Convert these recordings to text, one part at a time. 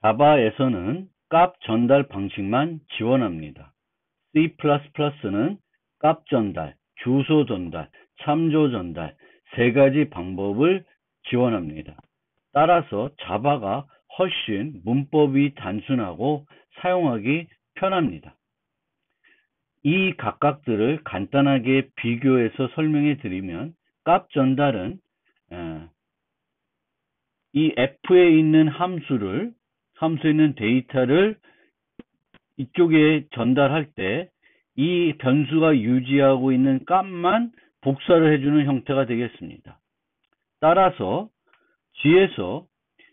자바에서는 값 전달 방식만 지원합니다. C++는 값 전달, 주소 전달, 참조 전달 세 가지 방법을 지원합니다. 따라서 자바가 훨씬 문법이 단순하고 사용하기 편합니다. 이 각각들을 간단하게 비교해서 설명해 드리면 값 전달은 이 F에 있는 함수에 있는 데이터를 이쪽에 전달할 때 이 변수가 유지하고 있는 값만 복사를 해주는 형태가 되겠습니다. 따라서 G에서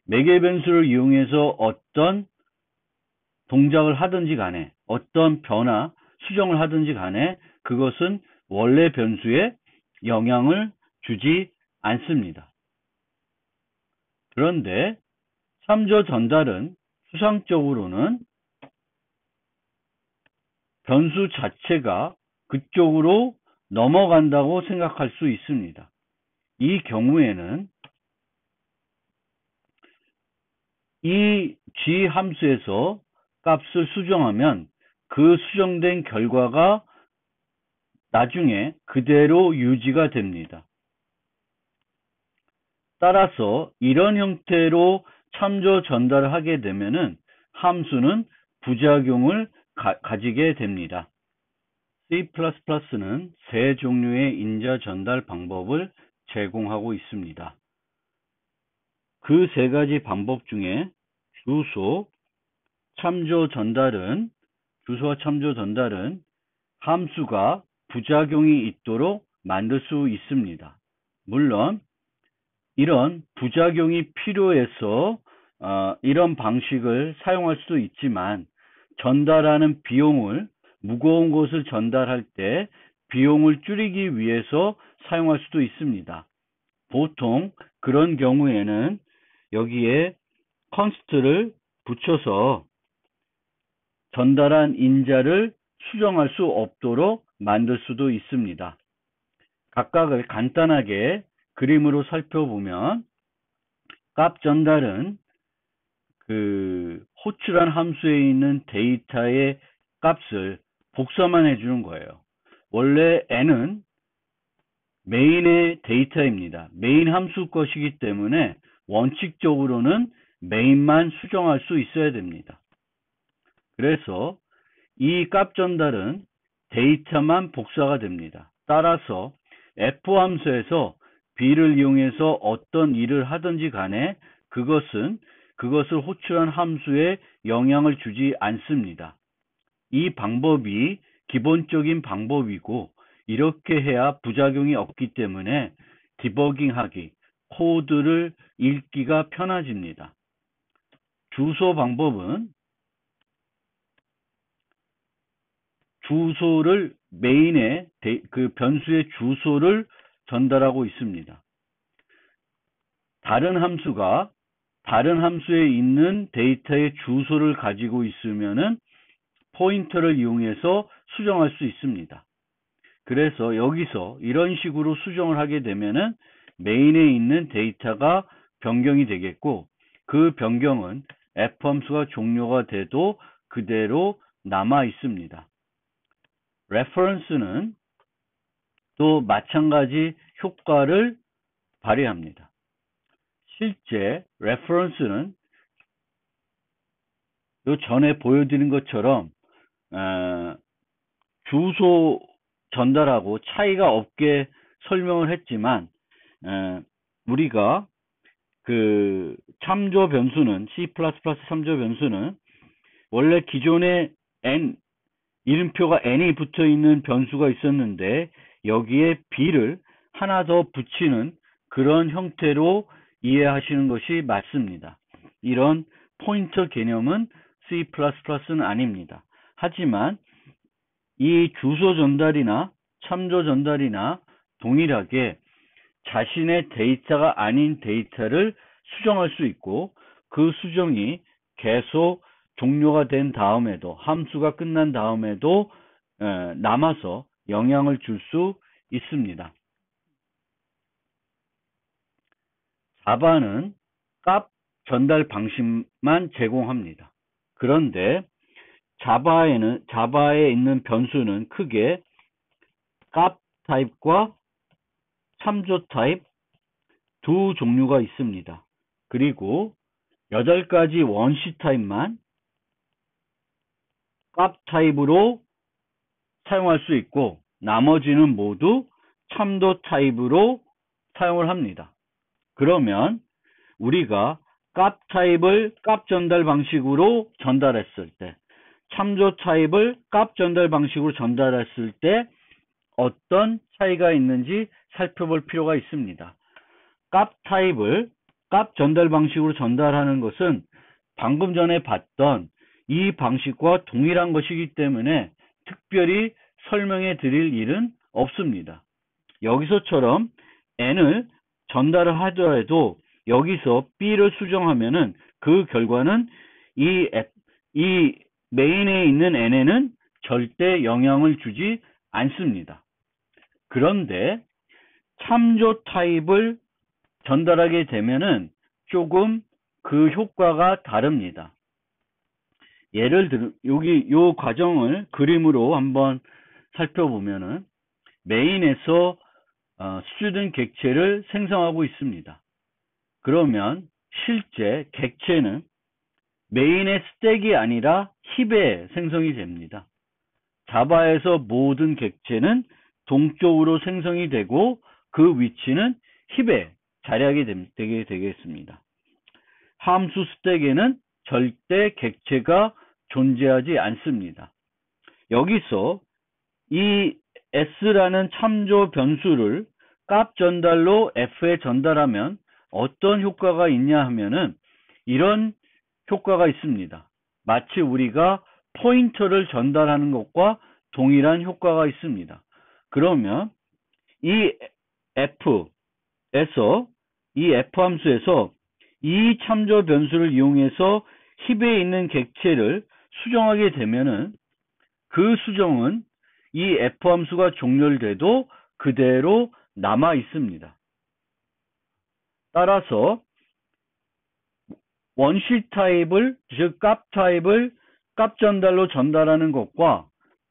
매개 변수를 이용해서 어떤 동작을 하든지 간에 어떤 변화, 수정을 하든지 간에 그것은 원래 변수에 영향을 주지 않습니다. 그런데 참조 전달은 추상적으로는 변수 자체가 그쪽으로 넘어간다고 생각할 수 있습니다. 이 경우에는 이 G 함수에서 값을 수정하면 그 수정된 결과가 나중에 그대로 유지가 됩니다. 따라서 이런 형태로 참조 전달을 하게 되면은 함수는 부작용을 가지게 됩니다. C++는 세 종류의 인자 전달 방법을 제공하고 있습니다. 그 세 가지 방법 중에 주소와 참조 전달은 함수가 부작용이 있도록 만들 수 있습니다. 물론 이런 부작용이 필요해서 이런 방식을 사용할 수도 있지만 전달하는 비용을 무거운 것을 전달할 때 비용을 줄이기 위해서 사용할 수도 있습니다. 보통 그런 경우에는 여기에 const를 붙여서 전달한 인자를 수정할 수 없도록 만들 수도 있습니다. 각각을 간단하게 그림으로 살펴보면 값 전달은 호출한 함수에 있는 데이터의 값을 복사만 해주는 거예요. 원래 n은 메인의 데이터입니다. 메인 함수 것이기 때문에 원칙적으로는 메인만 수정할 수 있어야 됩니다. 그래서 이 값 전달은 데이터만 복사가 됩니다. 따라서 F 함수에서 B를 이용해서 어떤 일을 하든지 간에 그것을 호출한 함수에 영향을 주지 않습니다. 이 방법이 기본적인 방법이고 이렇게 해야 부작용이 없기 때문에 디버깅하기, 코드를 읽기가 편해집니다. 주소 방법은 주소를 메인에 그 변수의 주소를 전달하고 있습니다. 다른 함수가 다른 함수에 있는 데이터의 주소를 가지고 있으면은 포인터를 이용해서 수정할 수 있습니다. 그래서 여기서 이런 식으로 수정을 하게 되면은 메인에 있는 데이터가 변경이 되겠고 그 변경은 F 함수가 종료가 돼도 그대로 남아 있습니다. reference는 또 마찬가지 효과를 발휘합니다. 실제 reference는 요 전에 보여드린 것처럼 주소 전달하고 차이가 없게 설명을 했지만 우리가 그 참조 변수는 C++ 참조 변수는 원래 기존에 이름표가 n이 붙어 있는 변수가 있었는데 여기에 b를 하나 더 붙이는 그런 형태로 이해하시는 것이 맞습니다. 이런 포인터 개념은 C++는 아닙니다. 하지만 이 주소 전달이나 참조 전달이나 동일하게 자신의 데이터가 아닌 데이터를 수정할 수 있고 그 수정이 계속 종료가 된 다음에도 함수가 끝난 다음에도 남아서 영향을 줄 수 있습니다. 자바는 값 전달 방식만 제공합니다. 그런데 자바에 있는 변수는 크게 값 타입과 참조 타입 두 종류가 있습니다. 그리고 8가지 원시 타입만 값 타입으로 사용할 수 있고 나머지는 모두 참조 타입으로 사용을 합니다. 그러면 우리가 값 타입을 값 전달 방식으로 전달했을 때, 참조 타입을 값 전달 방식으로 전달했을 때 어떤 차이가 있는지 살펴볼 필요가 있습니다. 값 타입을 값 전달 방식으로 전달하는 것은 방금 전에 봤던 이 방식과 동일한 것이기 때문에 특별히 설명해 드릴 일은 없습니다. 여기서처럼 n을 전달을 하더라도 여기서 b를 수정하면은 그 결과는 이 메인에 있는 n에는 절대 영향을 주지 않습니다. 그런데 참조 타입을 전달하게 되면은 조금 그 효과가 다릅니다. 예를 들어 여기 요 과정을 그림으로 한번 살펴보면은 메인에서 student 객체를 생성하고 있습니다. 그러면 실제 객체는 메인의 스택이 아니라 힙에 생성이 됩니다. 자바에서 모든 객체는 동쪽으로 생성이 되고 그 위치는 힙에 자리하게 되게 되겠습니다. 함수 스택에는 절대 객체가 존재하지 않습니다. 여기서 이 s라는 참조 변수를 값 전달로 f에 전달하면 어떤 효과가 있냐 하면은 이런 효과가 있습니다. 마치 우리가 포인터를 전달하는 것과 동일한 효과가 있습니다. 그러면 이 f에서 이 f 함수에서 이 참조 변수를 이용해서 힙에 있는 객체를 수정하게 되면은 그 수정은 이 f 함수가 종료돼도 그대로 남아 있습니다. 따라서 원시 타입을, 즉 값 타입을 값 전달로 전달하는 것과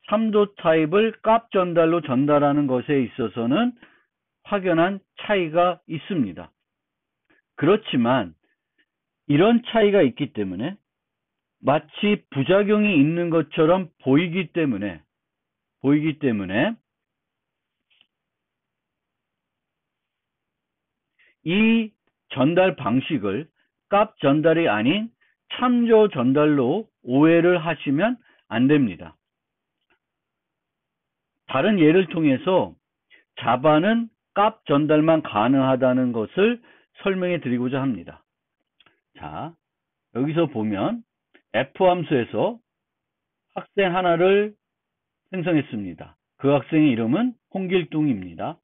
참조 타입을 값 전달로 전달하는 것에 있어서는 확연한 차이가 있습니다. 그렇지만 이런 차이가 있기 때문에 마치 부작용이 있는 것처럼 보이기 때문에 이 전달 방식을 값 전달이 아닌 참조 전달로 오해를 하시면 안 됩니다. 다른 예를 통해서 자바는 값 전달만 가능하다는 것을 설명해 드리고자 합니다. 자, 여기서 보면 f 함수에서 학생 하나를 생성했습니다. 그 학생의 이름은 홍길동입니다.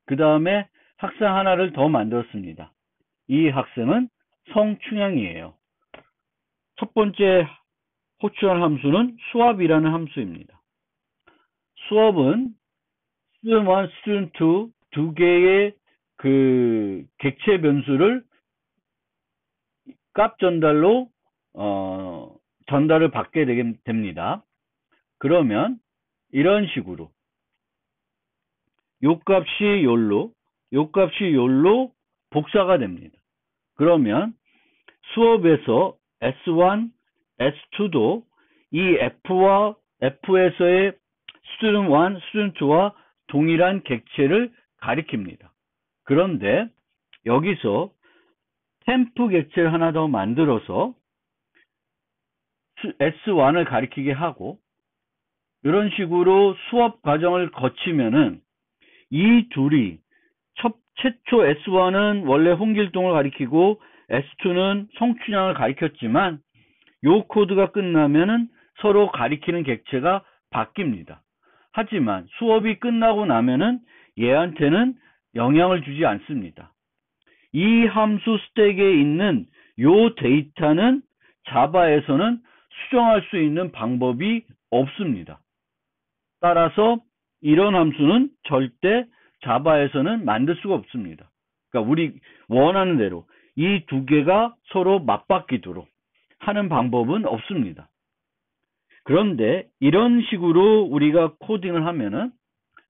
그 다음에 학생 하나를 더 만들었습니다. 이 학생은 성춘향이에요. 첫 번째 호출할 함수는 수압이라는 함수입니다. 수압은 student1, student2 두 개의 그 객체 변수를 값 전달로 전달을 받게 됩니다. 그러면 이런 식으로 요 값이 요로 복사가 됩니다. 그러면 수업에서 S1, S2도 이 F에서의 student1, student2와 동일한 객체를 가리킵니다. 그런데 여기서 템프 객체를 하나 더 만들어서 S1을 가리키게 하고 이런 식으로 수업 과정을 거치면은 이 둘이 최초 S1은 원래 홍길동을 가리키고 S2는 성춘향을 가리켰지만 요 코드가 끝나면은 서로 가리키는 객체가 바뀝니다. 하지만 수업이 끝나고 나면은 얘한테는 영향을 주지 않습니다. 이 함수 스택에 있는 요 데이터는 자바에서는 수정할 수 있는 방법이 없습니다. 따라서 이런 함수는 절대 자바에서는 만들 수가 없습니다. 그러니까 우리 원하는 대로 이 두 개가 서로 맞바뀌도록 하는 방법은 없습니다. 그런데 이런 식으로 우리가 코딩을 하면은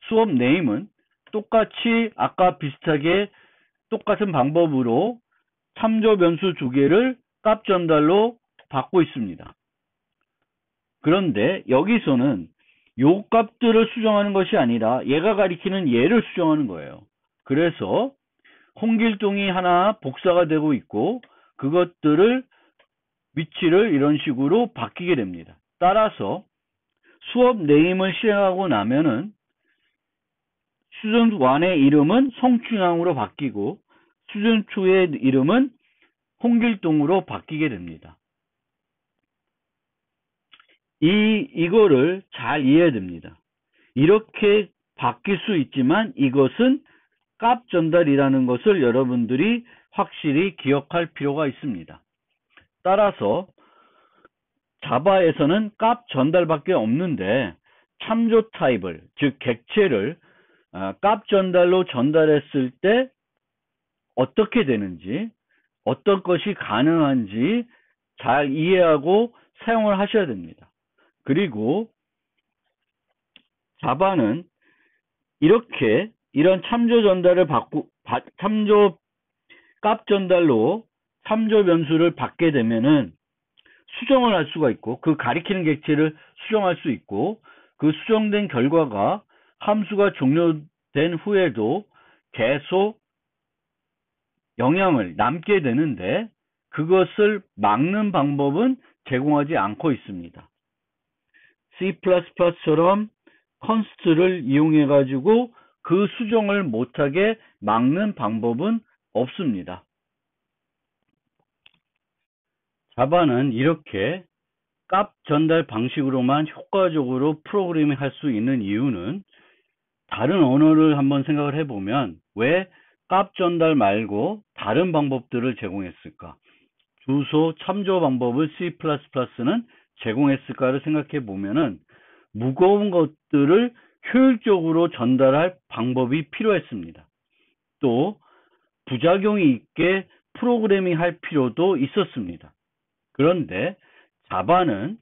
수업 네임은 똑같이 아까 비슷하게 똑같은 방법으로 참조 변수 두 개를 값 전달로 받고 있습니다. 그런데 여기서는 요 값들을 수정하는 것이 아니라 얘가 가리키는 얘를 수정하는 거예요. 그래서 홍길동이 하나 복사가 되고 있고 그것들을 위치를 이런 식으로 바뀌게 됩니다. 따라서 수업 네임을 실행하고 나면은 수준 1의 이름은 성춘향으로 바뀌고 수준 2의 이름은 홍길동으로 바뀌게 됩니다. 이거를 잘 이해해야 됩니다. 이렇게 바뀔 수 있지만 이것은 값 전달이라는 것을 여러분들이 확실히 기억할 필요가 있습니다. 따라서 자바에서는 값 전달밖에 없는데 참조 타입을, 즉 객체를 값 전달로 전달했을 때 어떻게 되는지, 어떤 것이 가능한지 잘 이해하고 사용을 하셔야 됩니다. 그리고 자바는 이렇게 이런 참조 전달을 참조 값 전달로 참조 변수를 받게 되면은 수정을 할 수가 있고 그 가리키는 객체를 수정할 수 있고 그 수정된 결과가 함수가 종료된 후에도 계속 영향을 남게 되는데 그것을 막는 방법은 제공하지 않고 있습니다. C++처럼 const를 이용해 가지고 그 수정을 못하게 막는 방법은 없습니다. 자바는 이렇게 값 전달 방식으로만 효과적으로 프로그래밍 할 수 있는 이유는 다른 언어를 한번 생각을 해보면 왜 값 전달 말고 다른 방법들을 제공했을까? 주소 참조 방법을 C++는 제공했을까를 생각해 보면은 무거운 것들을 효율적으로 전달할 방법이 필요했습니다. 또 부작용이 있게 프로그래밍 할 필요도 있었습니다. 그런데 자바는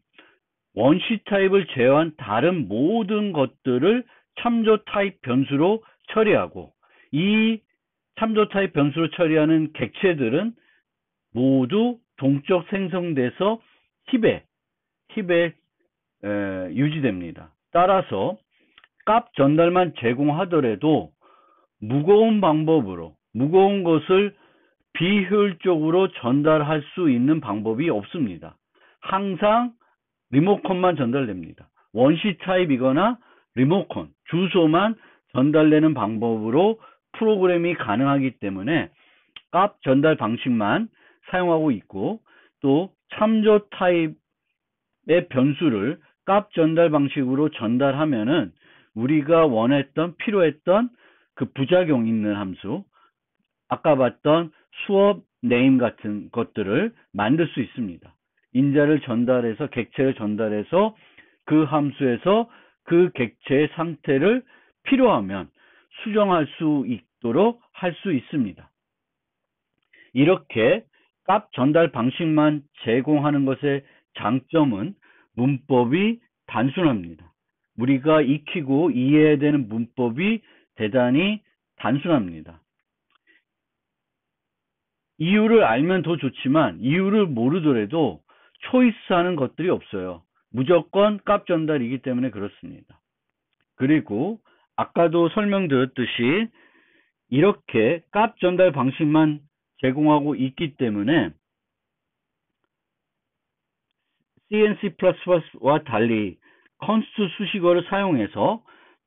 원시 타입을 제외한 다른 모든 것들을 참조 타입 변수로 처리하고 이 참조 타입 변수로 처리하는 객체들은 모두 동적 생성돼서 힙에 유지됩니다. 따라서 값 전달만 제공하더라도 무거운 방법으로 무거운 것을 비효율적으로 전달할 수 있는 방법이 없습니다. 항상 리모컨만 전달됩니다. 원시 타입이거나 리모컨, 주소만 전달되는 방법으로 프로그램이 가능하기 때문에 값 전달 방식만 사용하고 있고 또 참조 타입의 변수를 값 전달 방식으로 전달하면은 우리가 원했던 필요했던 그 부작용 있는 함수 아까 봤던 수업 네임 같은 것들을 만들 수 있습니다. 인자를 전달해서 객체를 전달해서 그 함수에서 그 객체의 상태를 필요하면 수정할 수 있도록 할 수 있습니다. 이렇게 값 전달 방식만 제공하는 것의 장점은 문법이 단순합니다. 우리가 익히고 이해해야 되는 문법이 대단히 단순합니다. 이유를 알면 더 좋지만 이유를 모르더라도 초이스하는 것들이 없어요. 무조건 값 전달이기 때문에 그렇습니다. 그리고 아까도 설명드렸듯이 이렇게 값 전달 방식만 제공하고 있기 때문에 C++와 달리 const 수식어를 사용해서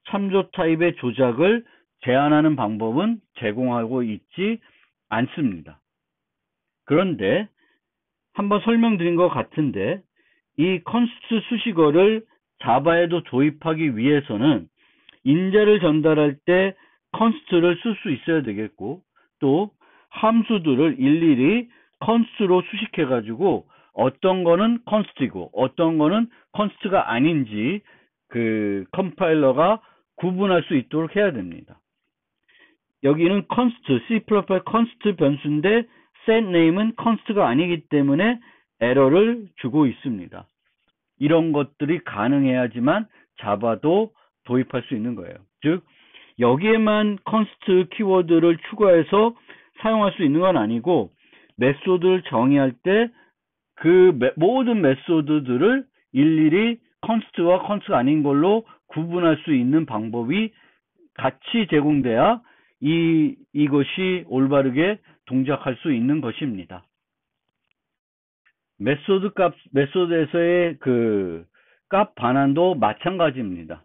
참조 타입의 조작을 제한하는 방법은 제공하고 있지 않습니다. 그런데 한번 설명드린 것 같은데 이 const 수식어를 자바에도 도입하기 위해서는 인자를 전달할 때 const를 쓸 수 있어야 되겠고 또 함수들을 일일이 const로 수식해 가지고 어떤 거는 const이고 어떤 거는 const가 아닌지 그 컴파일러가 구분할 수 있도록 해야 됩니다. 여기는 const, C++ const 변수인데 set name은 const가 아니기 때문에 에러를 주고 있습니다. 이런 것들이 가능해야지만 자바도 도입할 수 있는 거예요. 즉 여기에만 const 키워드를 추가해서 사용할 수 있는 건 아니고 메소드를 정의할 때 그 모든 메소드들을 일일이 const와 const가 아닌 걸로 구분할 수 있는 방법이 같이 제공돼야 이것이 올바르게 동작할 수 있는 것입니다. 메소드에서의 그 값 반환도 마찬가지입니다.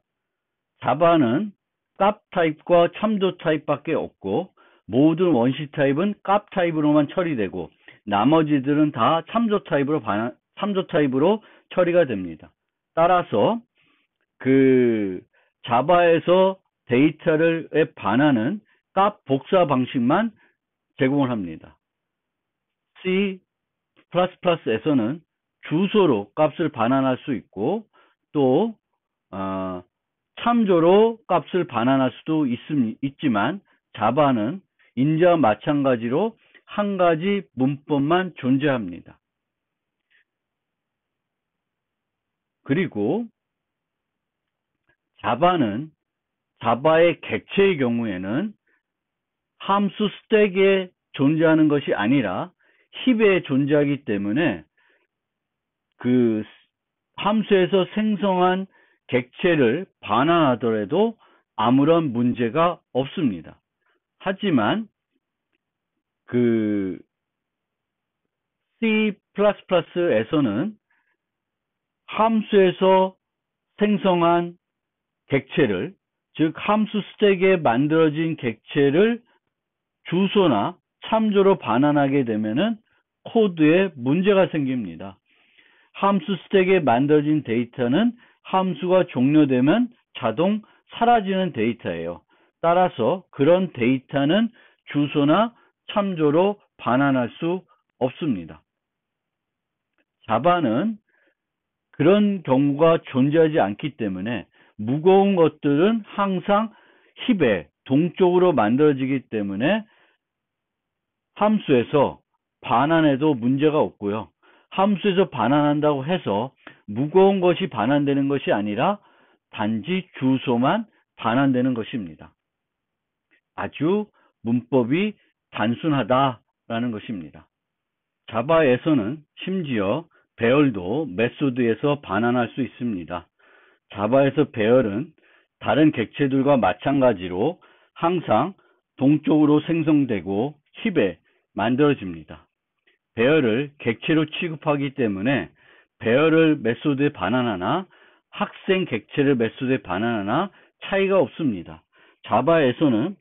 자바는 값 타입과 참조 타입밖에 없고 모든 원시 타입은 값 타입으로만 처리되고 나머지들은 다 참조 타입으로 처리가 됩니다. 따라서 그 자바에서 데이터를 반환은 값 복사 방식만 제공을 합니다. C++에서는 주소로 값을 반환할 수 있고 또 참조로 값을 반환할 수도 있지만 자바는 인자와 마찬가지로 한 가지 문법만 존재합니다. 그리고 자바의 객체의 경우에는 함수 스택에 존재하는 것이 아니라 힙에 존재하기 때문에 그 함수에서 생성한 객체를 반환하더라도 아무런 문제가 없습니다. 하지만 그 C++에서는 함수에서 생성한 객체를, 즉 함수 스택에 만들어진 객체를 주소나 참조로 반환하게 되면은 코드에 문제가 생깁니다. 함수 스택에 만들어진 데이터는 함수가 종료되면 자동 사라지는 데이터예요. 따라서 그런 데이터는 주소나 참조로 반환할 수 없습니다. 자바는 그런 경우가 존재하지 않기 때문에 무거운 것들은 항상 힙에 동쪽으로 만들어지기 때문에 함수에서 반환해도 문제가 없고요. 함수에서 반환한다고 해서 무거운 것이 반환되는 것이 아니라 단지 주소만 반환되는 것입니다. 아주 문법이 단순하다라는 것입니다. 자바에서는 심지어 배열도 메소드에서 반환할 수 있습니다. 자바에서 배열은 다른 객체들과 마찬가지로 항상 동쪽으로 생성되고 힙에 만들어집니다. 배열을 객체로 취급하기 때문에 배열을 메소드에 반환하나 학생 객체를 메소드에 반환하나 차이가 없습니다. 자바에서는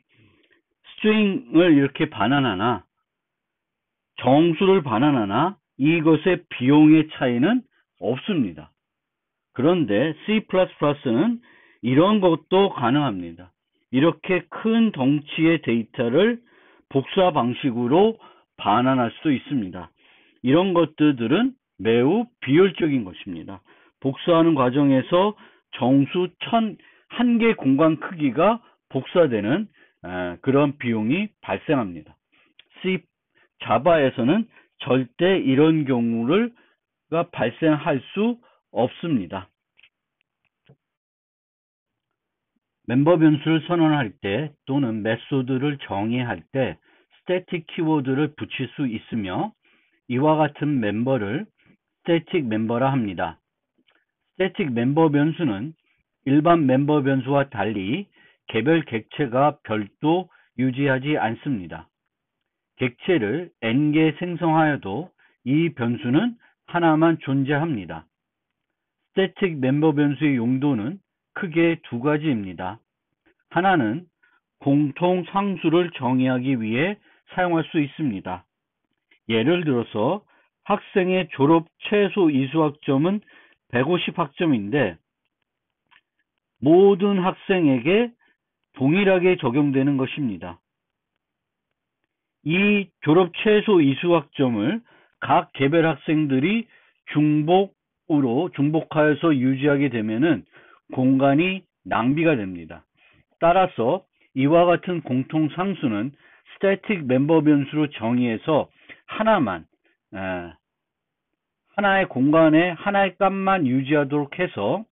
스트링을 이렇게 반환하나 정수를 반환하나 이것의 비용의 차이는 없습니다. 그런데 C++는 이런 것도 가능합니다. 이렇게 큰 덩치의 데이터를 복사 방식으로 반환할 수도 있습니다. 이런 것들은 매우 비효율적인 것입니다. 복사하는 과정에서 정수 1개 공간 크기가 복사되는 그런 비용이 발생합니다. 자바에서는 절대 이런 경우가 발생할 수 없습니다. 멤버 변수를 선언할 때 또는 메소드를 정의할 때 스태틱 키워드를 붙일 수 있으며 이와 같은 멤버를 스태틱 멤버라 합니다. 스태틱 멤버 변수는 일반 멤버 변수와 달리 개별 객체가 별도 유지하지 않습니다. 객체를 n개 생성하여도 이 변수는 하나만 존재합니다. 스태틱 멤버 변수의 용도는 크게 두 가지입니다. 하나는 공통 상수를 정의하기 위해 사용할 수 있습니다. 예를 들어서 학생의 졸업 최소 이수학점은 150학점인데 모든 학생에게 동일하게 적용되는 것입니다. 이 졸업 최소 이수학점을 각 개별 학생들이 중복하여서 유지하게 되면은 공간이 낭비가 됩니다. 따라서 이와 같은 공통 상수는 스태틱 멤버 변수로 정의해서 하나만, 하나의 공간에 하나의 값만 유지하도록 해서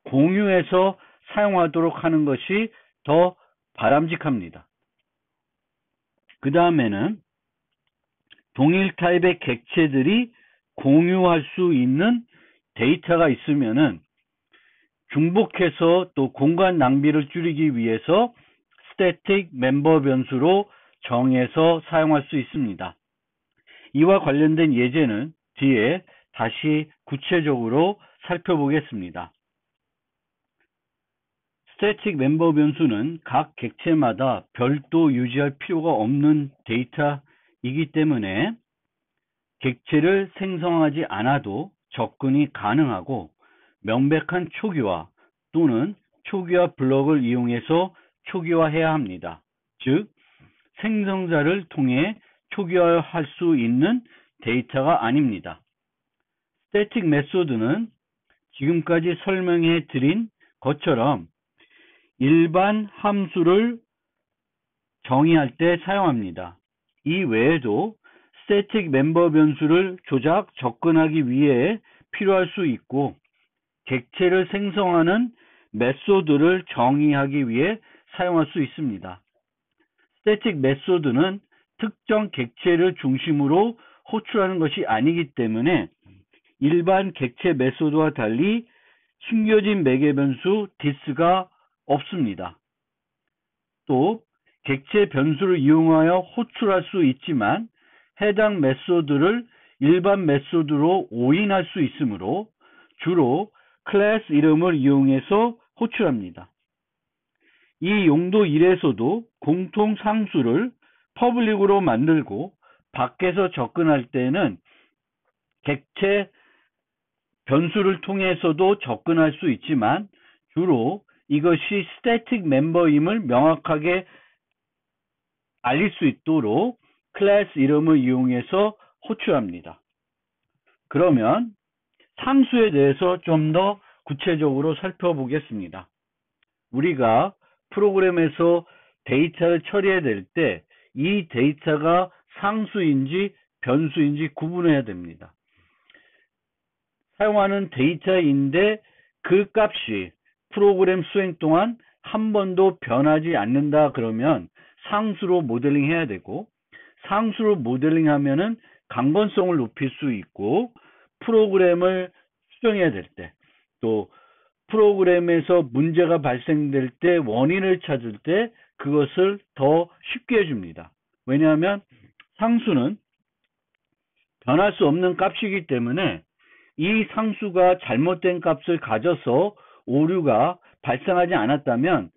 공유해서 사용하도록 하는 것이 더 바람직합니다. 그 다음에는 동일 타입의 객체들이 공유할 수 있는 데이터가 있으면은 중복해서 또 공간 낭비를 줄이기 위해서 static 멤버 변수로 정해서 사용할 수 있습니다. 이와 관련된 예제는 뒤에 다시 구체적으로 살펴보겠습니다. static 멤버 변수는 각 객체마다 별도 유지할 필요가 없는 데이터이기 때문에 객체를 생성하지 않아도 접근이 가능하고 명백한 초기화 또는 초기화 블럭을 이용해서 초기화해야 합니다. 즉, 생성자를 통해 초기화할 수 있는 데이터가 아닙니다. 스태틱 메소드는 지금까지 설명해 드린 것처럼 일반 함수를 정의할 때 사용합니다. 이 외에도 스태틱 멤버 변수를 조작, 접근하기 위해 필요할 수 있고 객체를 생성하는 메소드를 정의하기 위해 사용할 수 있습니다. 스태틱 메소드는 특정 객체를 중심으로 호출하는 것이 아니기 때문에 일반 객체 메소드와 달리 숨겨진 매개 변수 this가 없습니다. 또 객체 변수를 이용하여 호출할 수 있지만 해당 메소드를 일반 메소드로 오인할 수 있으므로 주로 클래스 이름을 이용해서 호출합니다. 이 용도 1에서도 공통 상수를 퍼블릭으로 만들고 밖에서 접근할 때는 객체 변수를 통해서도 접근할 수 있지만 주로 이것이 스태틱 멤버임을 명확하게 알릴 수 있도록 클래스 이름을 이용해서 호출합니다. 그러면 상수에 대해서 좀 더 구체적으로 살펴보겠습니다. 우리가 프로그램에서 데이터를 처리해야 될 때 이 데이터가 상수인지 변수인지 구분해야 됩니다. 사용하는 데이터인데 그 값이 프로그램 수행 동안 한 번도 변하지 않는다 그러면 상수로 모델링 해야 되고 상수로 모델링 하면은 강건성을 높일 수 있고 프로그램을 수정해야 될 때 또 프로그램에서 문제가 발생될 때 원인을 찾을 때 그것을 더 쉽게 해줍니다. 왜냐하면 상수는 변할 수 없는 값이기 때문에 이 상수가 잘못된 값을 가져서 오류가 발생하지 않았다면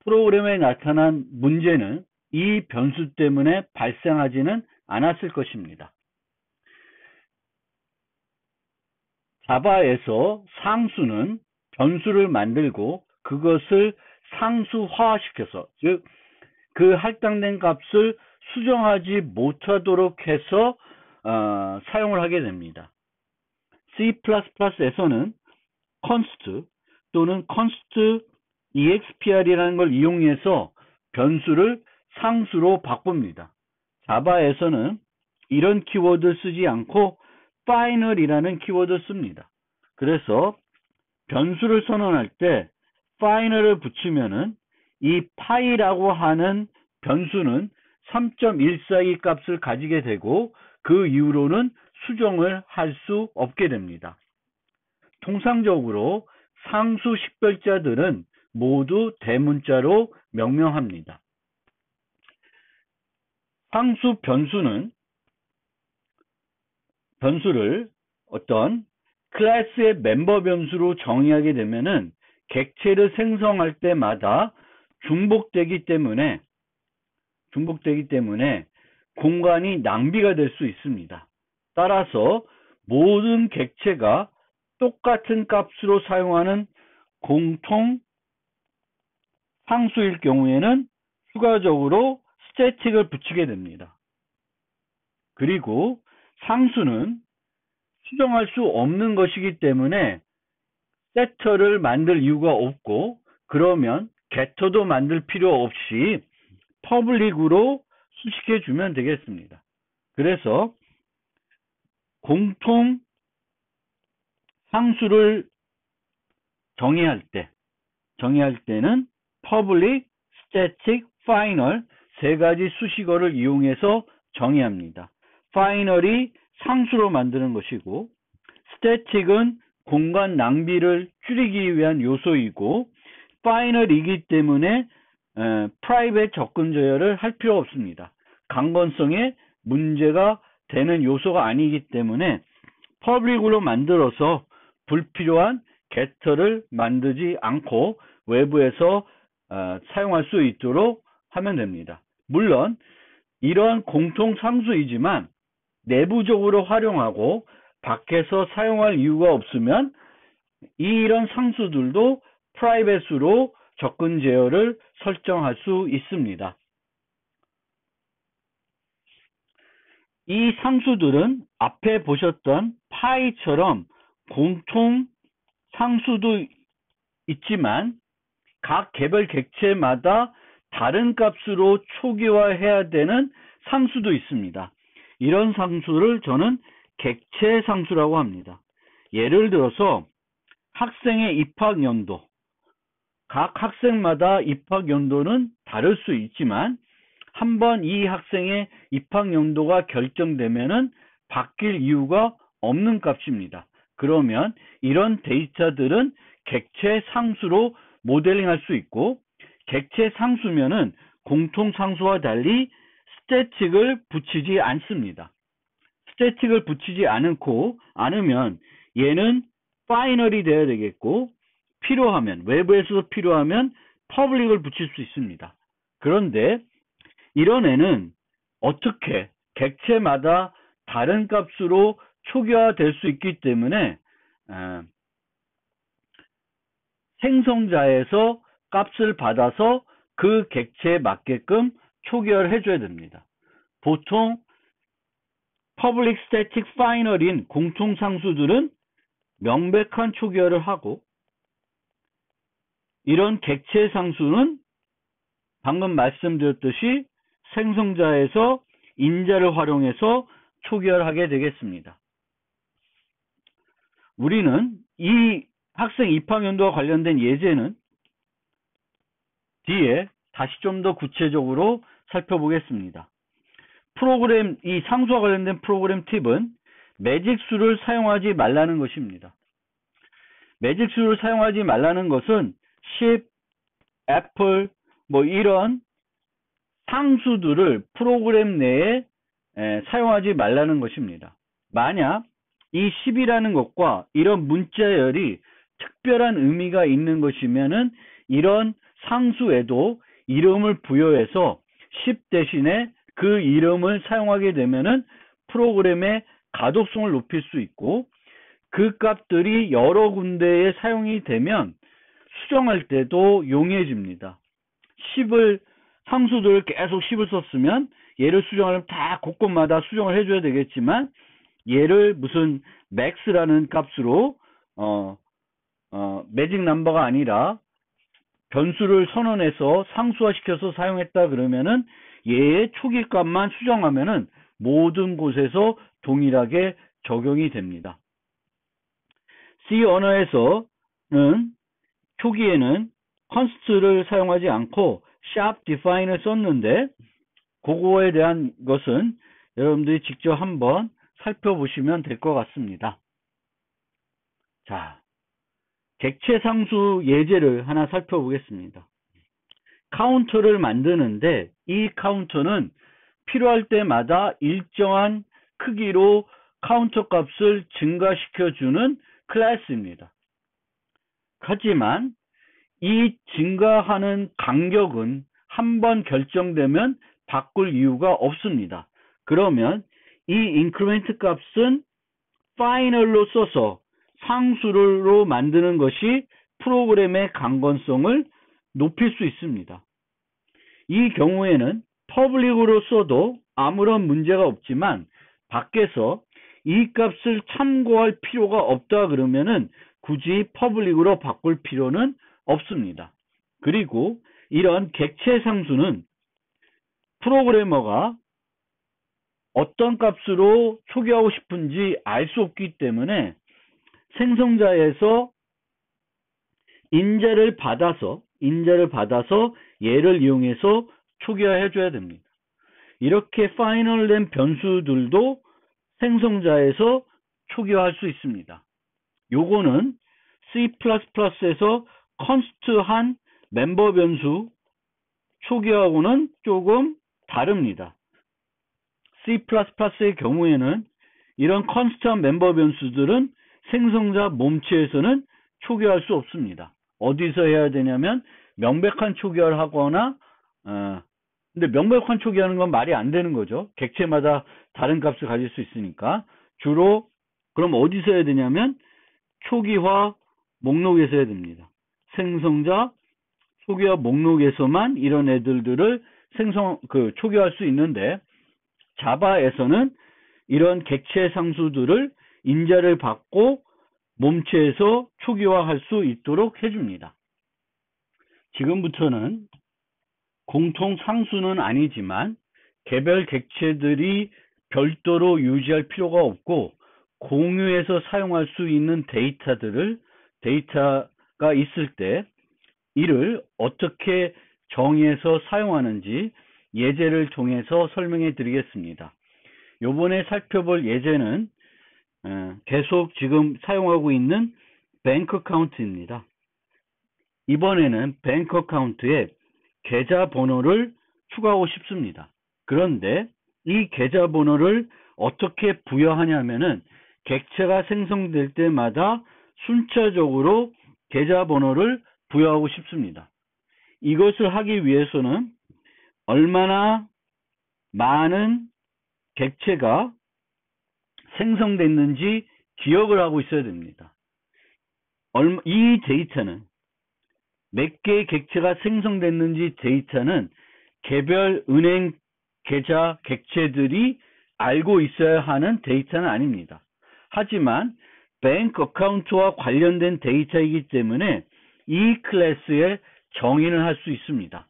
프로그램에 나타난 문제는 이 변수 때문에 발생하지는 않았을 것입니다. 자바에서 상수는 변수를 만들고 그것을 상수화시켜서 즉 그 할당된 값을 수정하지 못하도록 해서 사용을 하게 됩니다. C++에서는 const 또는 const expr이라는 걸 이용해서 변수를 상수로 바꿉니다. 자바에서는 이런 키워드 쓰지 않고 final이라는 키워드 씁니다. 그래서 변수를 선언할 때 final을 붙이면은 이 파이라고 하는 변수는 3.142 값을 가지게 되고 그 이후로는 수정을 할 수 없게 됩니다. 통상적으로 상수 식별자들은 모두 대문자로 명명합니다. 상수 변수를 어떤 클래스의 멤버 변수로 정의하게 되면은 객체를 생성할 때마다 중복되기 때문에 공간이 낭비가 될 수 있습니다. 따라서 모든 객체가 똑같은 값으로 사용하는 공통 상수일 경우에는 추가적으로 스태틱을 붙이게 됩니다. 그리고 상수는 수정할 수 없는 것이기 때문에 세터를 만들 이유가 없고 그러면 get터도 만들 필요 없이 퍼블릭으로 수식해 주면 되겠습니다. 그래서 공통 상수를 정의할 때는 public, static, final 세 가지 수식어를 이용해서 정의합니다. final이 상수로 만드는 것이고, static은 공간 낭비를 줄이기 위한 요소이고, final이기 때문에 private 접근 제어를 할 필요 없습니다. 강건성에 문제가 되는 요소가 아니기 때문에 public으로 만들어서 불필요한 getter를 만들지 않고 외부에서 사용할 수 있도록 하면 됩니다. 물론 이러한 공통 상수이지만 내부적으로 활용하고 밖에서 사용할 이유가 없으면 이런 상수들도 프라이빗으로 접근 제어를 설정할 수 있습니다. 이 상수들은 앞에 보셨던 파이처럼 공통 상수도 있지만 각 개별 객체마다 다른 값으로 초기화해야 되는 상수도 있습니다. 이런 상수를 저는 객체 상수라고 합니다. 예를 들어서 학생의 입학 연도, 각 학생마다 입학 연도는 다를 수 있지만 한번 이 학생의 입학 연도가 결정되면은 바뀔 이유가 없는 값입니다. 그러면 이런 데이터들은 객체 상수로 모델링할 수 있고, 객체 상수면은 공통 상수와 달리 스태틱을 붙이지 않습니다. 스태틱을 붙이지 않으면 얘는 파이널이 되어야 되겠고, 필요하면 외부에서도 필요하면 퍼블릭을 붙일 수 있습니다. 그런데 이런 애는 어떻게 객체마다 다른 값으로 초기화될 수 있기 때문에 생성자에서 값을 받아서 그 객체에 맞게끔 초기화를 해줘야 됩니다. 보통 Public Static Final인 공통상수들은 명백한 초기화를 하고, 이런 객체 상수는 방금 말씀드렸듯이 생성자에서 인자를 활용해서 초기화를 하게 되겠습니다. 우리는 이 학생 입학연도와 관련된 예제는 뒤에 다시 좀 더 구체적으로 살펴보겠습니다. 이 상수와 관련된 프로그램 팁은 매직수를 사용하지 말라는 것입니다. 매직수를 사용하지 말라는 것은 10, 애플, 이런 상수들을 프로그램 내에 사용하지 말라는 것입니다. 만약 이 10이라는 것과 이런 문자열이 특별한 의미가 있는 것이면은 이런 상수에도 이름을 부여해서 10 대신에 그 이름을 사용하게 되면은 프로그램의 가독성을 높일 수 있고, 그 값들이 여러 군데에 사용이 되면 수정할 때도 용이해집니다. 상수들 계속 10을 썼으면 얘를 수정하려면 다 곳곳마다 수정을 해줘야 되겠지만, 얘를 무슨 max라는 값으로 매직 넘버가 아니라 변수를 선언해서 상수화시켜서 사용했다 그러면은 얘의 초기 값만 수정하면은 모든 곳에서 동일하게 적용이 됩니다. C 언어에서는 초기에는 const를 사용하지 않고 sharp define을 썼는데, 그거에 대한 것은 여러분들이 직접 한번 살펴보시면 될 것 같습니다. 자, 객체 상수 예제를 하나 살펴보겠습니다. 카운터를 만드는데 이 카운터는 필요할 때마다 일정한 크기로 카운터 값을 증가시켜주는 클래스입니다. 하지만 이 증가하는 간격은 한번 결정되면 바꿀 이유가 없습니다. 그러면 이 인크리멘트 값은 파이널로 써서 상수로 만드는 것이 프로그램의 강건성을 높일 수 있습니다. 이 경우에는 퍼블릭으로 써도 아무런 문제가 없지만 밖에서 이 값을 참고할 필요가 없다 그러면은 굳이 퍼블릭으로 바꿀 필요는 없습니다. 그리고 이런 객체 상수는 프로그래머가 어떤 값으로 초기화하고 싶은지 알 수 없기 때문에 생성자에서 인자를 받아서 얘를 이용해서 초기화해 줘야 됩니다. 이렇게 파이널된 변수들도 생성자에서 초기화할 수 있습니다. 요거는 C++에서 컨스트한 멤버 변수 초기화하고는 조금 다릅니다. C++의 경우에는 이런 컨스트한 멤버 변수들은 생성자 몸체에서는 초기화할 수 없습니다. 어디서 해야 되냐면 명백한 초기화를 하거나 근데 명백한 초기화하는 건 말이 안 되는 거죠. 객체마다 다른 값을 가질 수 있으니까. 주로 그럼 어디서 해야 되냐면 초기화 목록에서 해야 됩니다. 생성자 초기화 목록에서만 이런 애들을 초기화할 수 있는데 자바에서는 이런 객체 상수들을 인자를 받고 몸체에서 초기화할 수 있도록 해줍니다. 지금부터는 공통 상수는 아니지만 개별 객체들이 별도로 유지할 필요가 없고 공유해서 사용할 수 있는 데이터가 있을 때 이를 어떻게 정의해서 사용하는지 예제를 통해서 설명해 드리겠습니다. 요번에 살펴볼 예제는 계속 지금 사용하고 있는 뱅크 카운트입니다. 이번에는 뱅크 카운트에 계좌 번호를 추가하고 싶습니다. 그런데 이 계좌 번호를 어떻게 부여하냐면은 객체가 생성될 때마다 순차적으로 계좌 번호를 부여하고 싶습니다. 이것을 하기 위해서는 얼마나 많은 객체가 생성됐는지 기억을 하고 있어야 됩니다. 이 데이터는 몇 개의 객체가 생성됐는지 데이터는 개별 은행 계좌 객체들이 알고 있어야 하는 데이터는 아닙니다. 하지만 뱅크 어카운트와 관련된 데이터이기 때문에 이 클래스에 정의를 할 수 있습니다.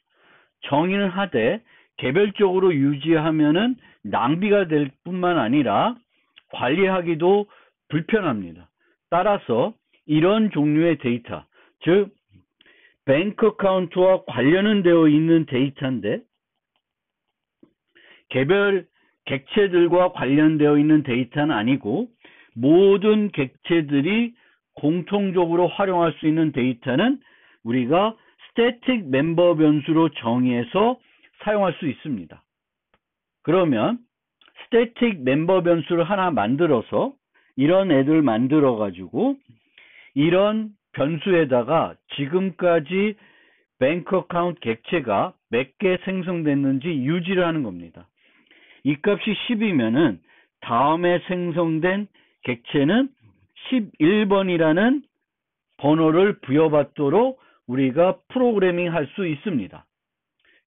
정의를 하되 개별적으로 유지하면은 낭비가 될 뿐만 아니라 관리하기도 불편합니다. 따라서 이런 종류의 데이터, 즉 뱅크 어카운트와 관련은 되어 있는 데이터인데 개별 객체들과 관련되어 있는 데이터는 아니고 모든 객체들이 공통적으로 활용할 수 있는 데이터는 우리가 스태틱 멤버 변수로 정의해서 사용할 수 있습니다. 그러면 스태틱 멤버 변수를 하나 만들어서 이런 애들 만들어 가지고 이런 변수에다가 지금까지 뱅크 어카운트 객체가 몇 개 생성됐는지 유지를 하는 겁니다. 이 값이 10이면은 다음에 생성된 객체는 11번이라는 번호를 부여받도록 우리가 프로그래밍 할 수 있습니다.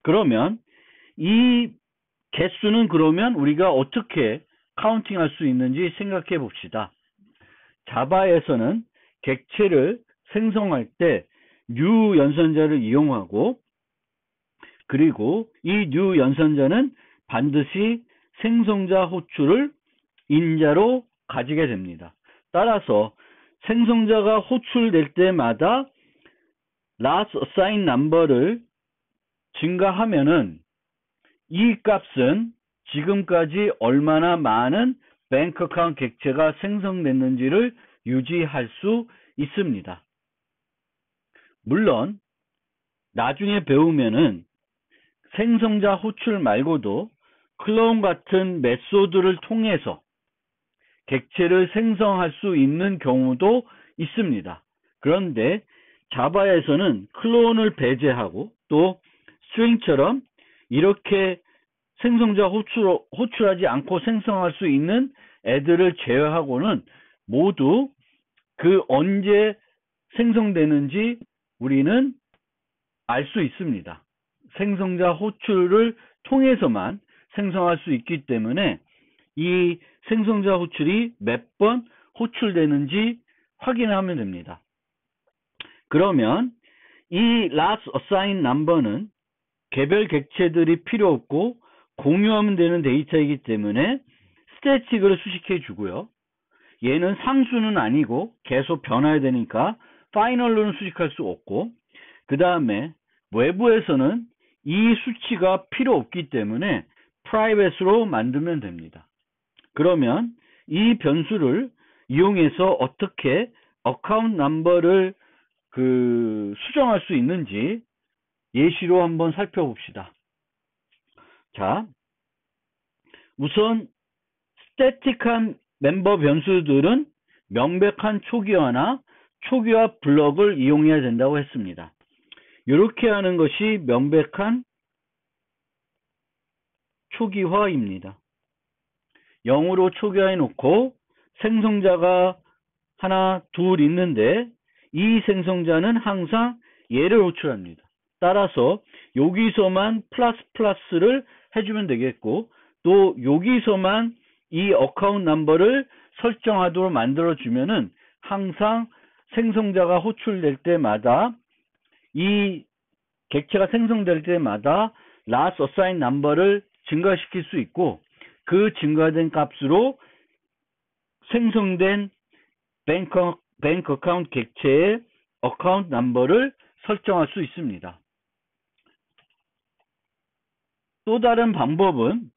그러면 이 개수는 그러면 우리가 어떻게 카운팅 할 수 있는지 생각해 봅시다. 자바에서는 객체를 생성할 때 new 연산자를 이용하고 그리고 이 new 연산자는 반드시 생성자 호출을 인자로 가지게 됩니다. 따라서 생성자가 호출될 때마다 last assigned number를 증가하면은 이 값은 지금까지 얼마나 많은 뱅크 어카운트 객체가 생성됐는지를 유지할 수 있습니다. 물론 나중에 배우면은 생성자 호출 말고도 클론 같은 메소드를 통해서 객체를 생성할 수 있는 경우도 있습니다. 그런데 자바에서는 클론을 배제하고 또 스트링처럼 이렇게 생성자 호출하지 않고 생성할 수 있는 애들을 제외하고는 모두 그 언제 생성되는지 우리는 알 수 있습니다. 생성자 호출을 통해서만 생성할 수 있기 때문에 이 생성자 호출이 몇 번 호출되는지 확인하면 됩니다. 그러면 이 last assigned number는 개별 객체들이 필요 없고 공유하면 되는 데이터이기 때문에 스태틱을 수식해 주고요. 얘는 상수는 아니고 계속 변화해야 되니까 파이널로는 수식할 수 없고, 그 다음에 외부에서는 이 수치가 필요 없기 때문에 private로 만들면 됩니다. 그러면 이 변수를 이용해서 어떻게 어카운트 넘버를 수정할 수 있는지 예시로 한번 살펴봅시다. 자, 우선 스태틱한 멤버 변수들은 명백한 초기화나 초기화 블럭을 이용해야 된다고 했습니다. 이렇게 하는 것이 명백한 초기화입니다. 0으로 초기화해 놓고 생성자가 하나, 둘 있는데 이 생성자는 항상 얘를 호출합니다. 따라서 여기서만 플러스를 해주면 되겠고, 또 여기서만 이 어카운트 넘버를 설정하도록 만들어주면은 항상 생성자가 호출될 때마다, 이 객체가 생성될 때마다 last assigned number를 증가시킬 수 있고, 그 증가된 값으로 생성된 뱅크 어카운트 객체의 어카운트 넘버를 설정할 수 있습니다. 또 다른 방법은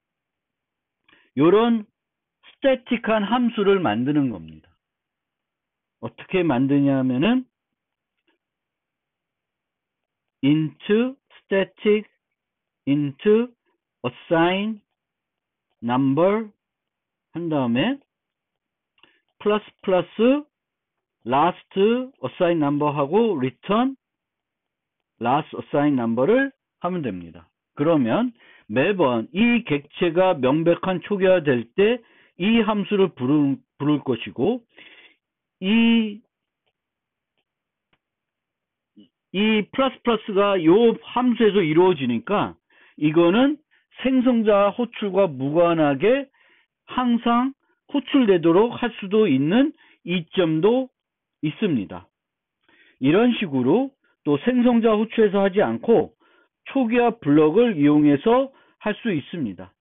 이런 스태틱한 함수를 만드는 겁니다. 어떻게 만드냐면은 int static int assign number 한 다음에 플러스 last assign number 하고 return last assign number를 하면 됩니다. 그러면 매번 이 객체가 명백한 초기화 될 때 이 함수를 부를 것이고, 이 플러스가 요 함수에서 이루어지니까 이거는 생성자 호출과 무관하게 항상 호출되도록 할 수도 있는 이점도 있습니다. 이런 식으로 또 생성자 호출해서 하지 않고 초기화 블럭을 이용해서 할 수 있습니다.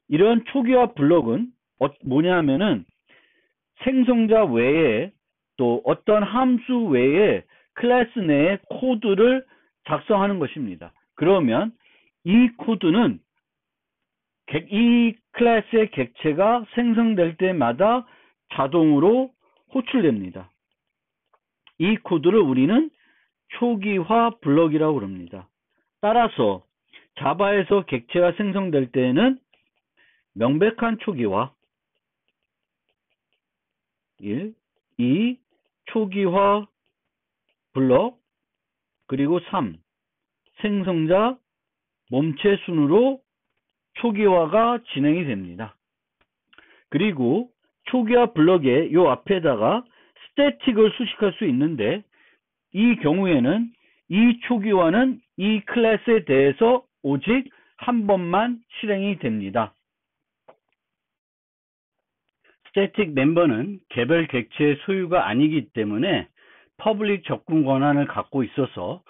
이런 초기화 블럭은 뭐냐면은 생성자 외에 또 어떤 함수 외에 클래스 내에 코드를 작성하는 것입니다. 그러면 이 코드는 이 클래스의 객체가 생성될 때마다 자동으로 호출됩니다. 이 코드를 우리는 초기화 블럭이라고 부릅니다. 따라서 자바에서 객체가 생성될 때에는 명백한 초기화 1, 2, 초기화 블럭, 그리고 3, 생성자 몸체 순으로 초기화가 진행이 됩니다. 그리고 초기화 블럭의 요 앞에다가 스태틱을 수식할 수 있는데, 이 경우에는 이 초기화는 이 클래스에 대해서 오직 한 번만 실행이 됩니다. 스태틱 멤버는 개별 객체의 소유가 아니기 때문에 퍼블릭 접근 권한을 갖고 있어서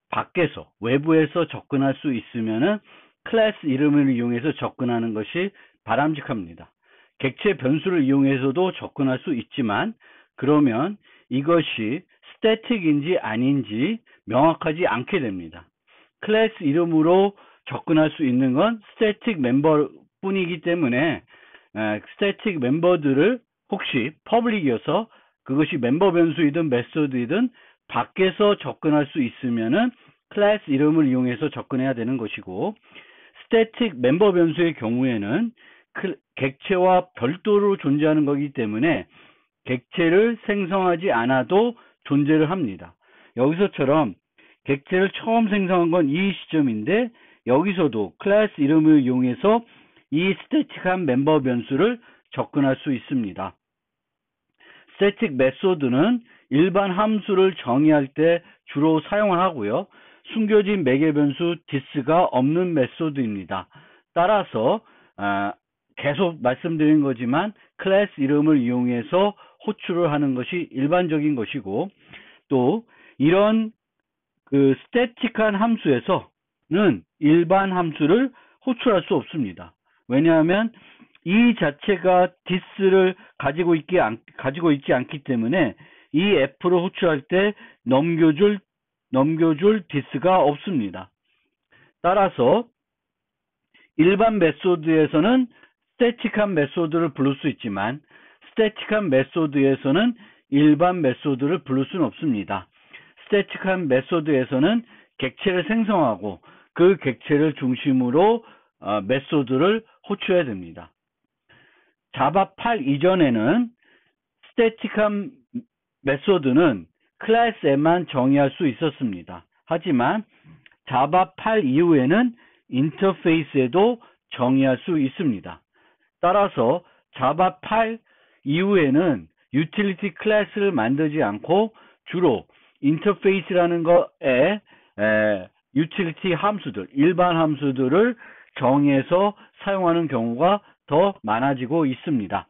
밖에서, 외부에서 접근할 수 있으면은 클래스 이름을 이용해서 접근하는 것이 바람직합니다. 객체 변수를 이용해서도 접근할 수 있지만, 그러면 이것이 스태틱인지 아닌지 명확하지 않게 됩니다. 클래스 이름으로 접근할 수 있는 건 스태틱 멤버 뿐이기 때문에 스태틱 멤버들을 혹시 퍼블릭이어서 그것이 멤버 변수이든 메소드이든 밖에서 접근할 수 있으면은 클래스 이름을 이용해서 접근해야 되는 것이고, 스태틱 멤버 변수의 경우에는 객체와 별도로 존재하는 거기 때문에 객체를 생성하지 않아도 존재를 합니다. 여기서처럼 객체를 처음 생성한 건 이 시점인데, 여기서도 클래스 이름을 이용해서 이 스태틱한 멤버 변수를 접근할 수 있습니다. 스태틱 메소드는 일반 함수를 정의할 때 주로 사용을 하고요. 숨겨진 매개 변수 this가 없는 메소드입니다. 따라서 계속 말씀드린 거지만 클래스 이름을 이용해서 호출을 하는 것이 일반적인 것이고, 또 이런 스태틱한 함수에서는 일반 함수를 호출할 수 없습니다. 왜냐하면 이 자체가 this를 가지고 있지 않기 때문에 이 f를 호출할 때 넘겨줄 this가 없습니다. 따라서 일반 메소드에서는 스태틱한 메소드를 부를 수 있지만 스태틱한 메소드에서는 일반 메소드를 부를 수는 없습니다. 스태틱한 메소드에서는 객체를 생성하고 그 객체를 중심으로 메소드를 호출해야 됩니다. 자바 8 이전에는 스태틱한 메소드는 클래스에만 정의할 수 있었습니다. 하지만 자바 8 이후에는 인터페이스에도 정의할 수 있습니다. 따라서 자바 8 이후에는 유틸리티 클래스를 만들지 않고 주로 인터페이스라는 거에 유틸리티 함수들, 일반 함수들을 정의해서 사용하는 경우가 더 많아지고 있습니다.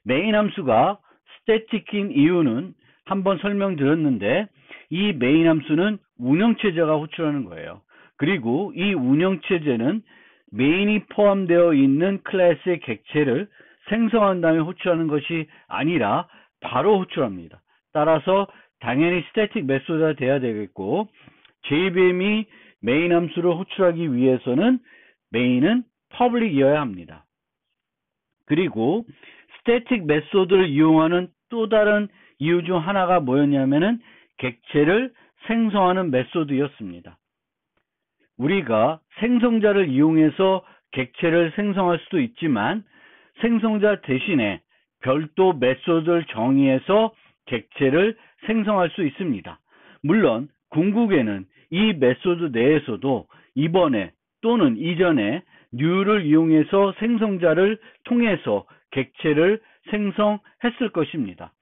메인 함수가 스태틱인 이유는 한번 설명드렸는데 이 메인 함수는 운영체제가 호출하는 거예요. 그리고 이 운영체제는 메인이 포함되어 있는 클래스의 객체를 생성한 다음에 호출하는 것이 아니라 바로 호출합니다. 따라서 당연히 스태틱 메소드가 돼야 되겠고 JVM이 메인 함수를 호출하기 위해서는 메인은 퍼블릭이어야 합니다. 그리고 스태틱 메소드를 이용하는 또 다른 이유 중 하나가 뭐였냐면은 객체를 생성하는 메소드였습니다. 우리가 생성자를 이용해서 객체를 생성할 수도 있지만 생성자 대신에 별도 메소드를 정의해서 객체를 생성할 수 있습니다. 물론 궁극에는 이 메소드 내에서도 이번에 또는 이전에 new를 이용해서 생성자를 통해서 객체를 생성했을 것입니다.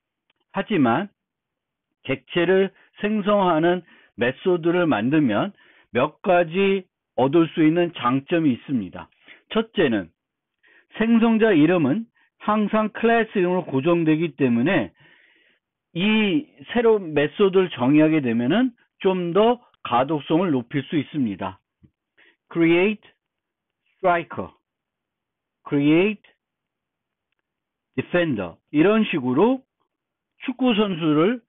하지만 객체를 생성하는 메소드를 만들면 몇 가지 얻을 수 있는 장점이 있습니다. 첫째는 생성자 이름은 항상 클래스 이름으로 고정되기 때문에 이 새로운 메소드를 정의하게 되면은 좀 더 가독성을 높일 수 있습니다. create striker, create defender 이런 식으로 축구 선수를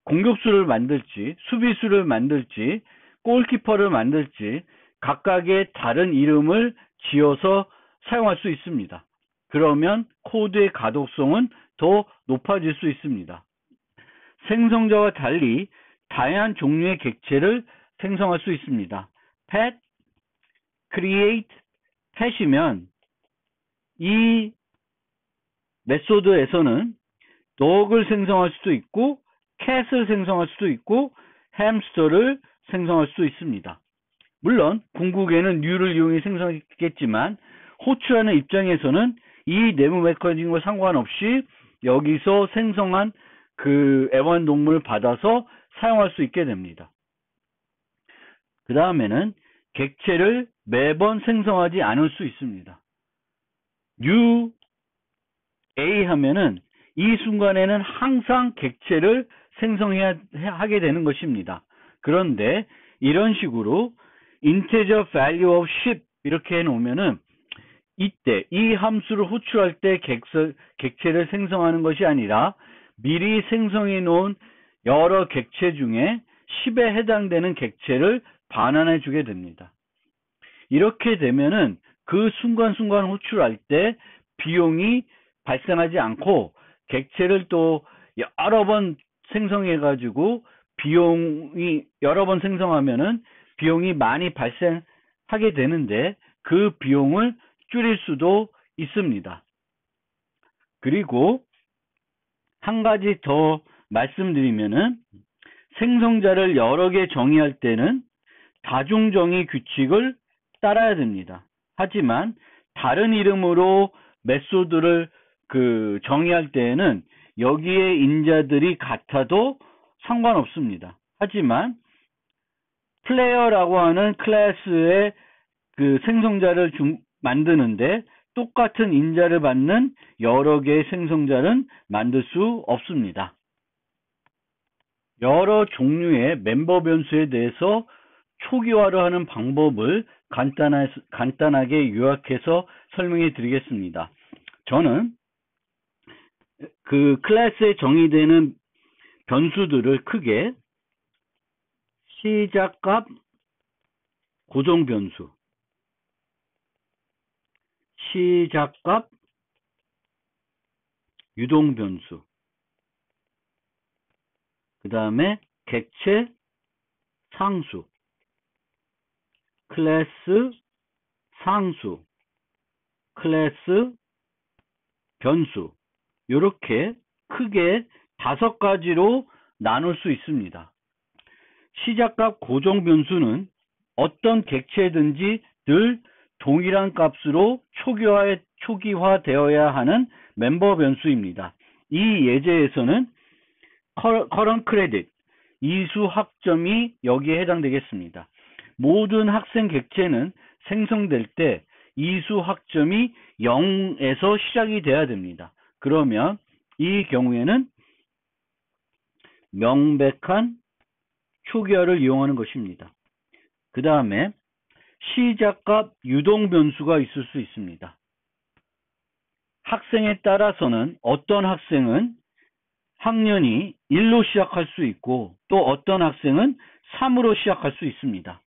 공격수를 만들지 수비수를 만들지 골키퍼를 만들지 각각의 다른 이름을 지어서 사용할 수 있습니다. 그러면 코드의 가독성은 더 높아질 수 있습니다. 생성자와 달리 다양한 종류의 객체를 생성할 수 있습니다. pet, create, pet이면 이 메소드에서는 dog을 생성할 수도 있고 cat을 생성할 수도 있고 햄스터를 생성할 수도 있습니다. 물론 궁극에는 new를 이용해 생성했겠지만 호출하는 입장에서는 이 네모 메커니즘과 상관없이 여기서 생성한 그 애완동물을 받아서 사용할 수 있게 됩니다. 그 다음에는 객체를 매번 생성하지 않을 수 있습니다. new A 하면은 이 순간에는 항상 객체를 생성해야 하게 되는 것입니다. 그런데 이런 식으로 integer value of 10 이렇게 해놓으면은 이때 이 함수를 호출할 때 객체를 생성하는 것이 아니라 미리 생성해 놓은 여러 객체 중에 10에 해당되는 객체를 반환해 주게 됩니다. 이렇게 되면은 그 순간순간 호출할 때 비용이 발생하지 않고 객체를 또 여러 번 생성해 가지고 비용이 여러 번 생성하면은 비용이 많이 발생하게 되는데 그 비용을 줄일 수도 있습니다. 그리고 한 가지 더 말씀드리면은 생성자를 여러 개 정의할 때는 다중정의 규칙을 따라야 됩니다. 하지만 다른 이름으로 메소드를 정의할 때에는 여기에 인자들이 같아도 상관없습니다. 하지만 플레이어라고 하는 클래스의 생성자를 만드는데 똑같은 인자를 받는 여러 개의 생성자는 만들 수 없습니다. 여러 종류의 멤버 변수에 대해서 초기화를 하는 방법을 간단하게 요약해서 설명해 드리겠습니다. 저는 그 클래스에 정의되는 변수들을 크게 시작값 고정변수, 시작값 유동변수, 그 다음에 객체 상수, 클래스 상수, 클래스 변수, 이렇게 크게 5가지로 나눌 수 있습니다. 시작값 고정변수는 어떤 객체든지 늘 동일한 값으로 초기화되어야 하는 멤버 변수입니다. 이 예제에서는 current credit, 이수 학점이 여기에 해당되겠습니다. 모든 학생 객체는 생성될 때 이수 학점이 0에서 시작이 돼야 됩니다. 그러면 이 경우에는 명백한 초기화를 이용하는 것입니다. 그 다음에 시작값 유동변수가 있을 수 있습니다. 학생에 따라서는 어떤 학생은 학년이 1로 시작할 수 있고 또 어떤 학생은 3으로 시작할 수 있습니다.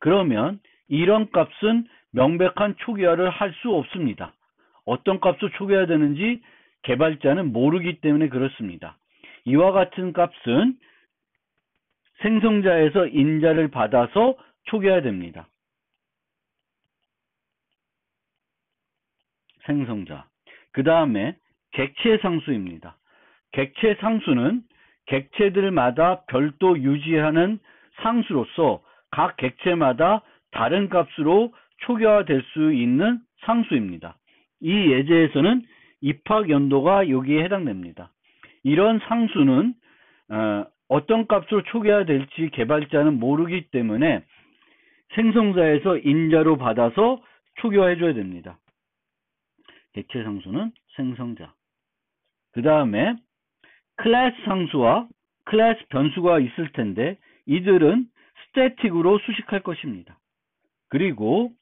그러면 이런 값은 명백한 초기화를 할 수 없습니다. 어떤 값으로 초기화되는지 개발자는 모르기 때문에 그렇습니다. 이와 같은 값은 생성자에서 인자를 받아서 초기화됩니다. 생성자. 그 다음에 객체 상수입니다. 객체 상수는 객체들마다 별도 유지하는 상수로서 각 객체마다 다른 값으로 초기화될 수 있는 상수입니다. 이 예제에서는 입학 연도가 여기에 해당됩니다. 이런 상수는 어떤 값으로 초기화될지 개발자는 모르기 때문에 생성자에서 인자로 받아서 초기화해줘야 됩니다. 객체 상수는 생성자. 그 다음에 클래스 상수와 클래스 변수가 있을 텐데 이들은 스태틱으로 수식할 것입니다. 그리고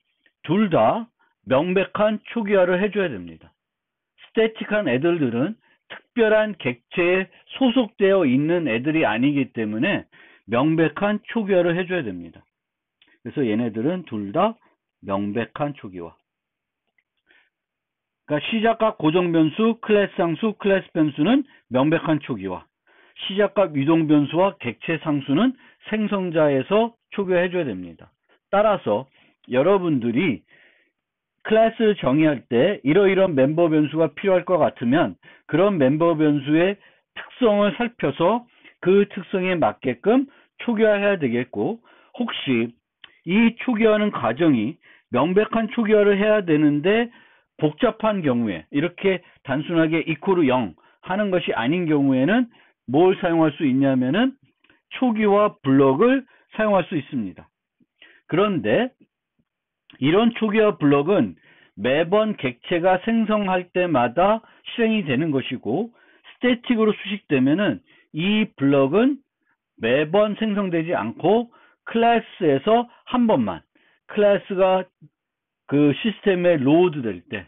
둘 다 명백한 초기화를 해줘야 됩니다. 스태틱한 애들은 특별한 객체에 소속되어 있는 애들이 아니기 때문에 명백한 초기화를 해줘야 됩니다. 그래서 얘네들은 둘 다 명백한 초기화. 그러니까 시작값 고정변수, 클래스 상수, 클래스 변수는 명백한 초기화. 시작값 유동변수와 객체 상수는 생성자에서 초기화해줘야 됩니다. 따라서 여러분들이 클래스를 정의할 때 이러이러한 멤버 변수가 필요할 것 같으면 그런 멤버 변수의 특성을 살펴서 그 특성에 맞게끔 초기화해야 되겠고, 혹시 이 초기화하는 과정이 명백한 초기화를 해야 되는데 복잡한 경우에 이렇게 단순하게 이퀄 0 하는 것이 아닌 경우에는 뭘 사용할 수 있냐면은 초기화 블럭을 사용할 수 있습니다. 그런데 이런 초기화 블럭은 매번 객체가 생성할 때마다 실행이 되는 것이고, 스태틱으로 수식되면은 이 블럭은 매번 생성되지 않고 클래스에서 한 번만, 클래스가 그 시스템에 로드 될 때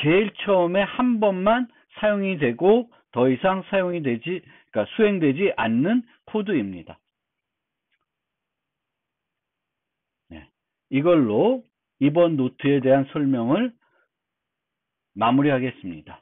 제일 처음에 한 번만 사용이 되고 더 이상 사용이 되지, 그러니까 수행되지 않는 코드입니다. 네. 이걸로 이번 노트에 대한 설명을 마무리하겠습니다.